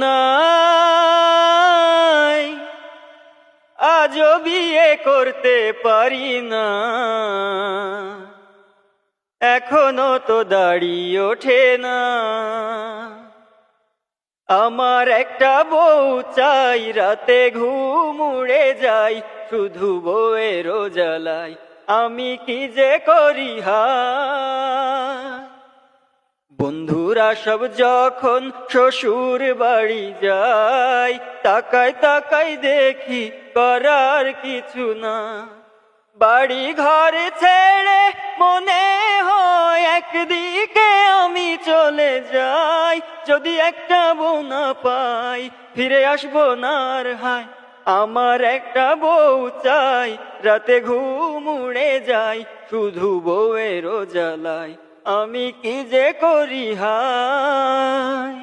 নাই, আজও বিয়ে করতে পারি না, এখনো তো দাড়ি ওঠে না। আমার একটা বউ চাই, রাতে ঘুম উড়ে যাই, শুধু বউয়েরও জ্বালাই আমি কি যে করি হায়। বন্ধুরা সব যখন শ্বশুর বাড়ি যায়, তাকাই তাকাই দেখি করার কিছু না। বাড়ি ঘর ছেড়ে মনে হয় একদিকে আমি চলে যাই, যদি একটা বউ না পাই ফিরে আসবো না আর হায়। আমার একটা বউ চাই, রাতে ঘুম উড়ে যায়, শুধু বউয়েরও জ্বালাই আমি কি যে করি হায়।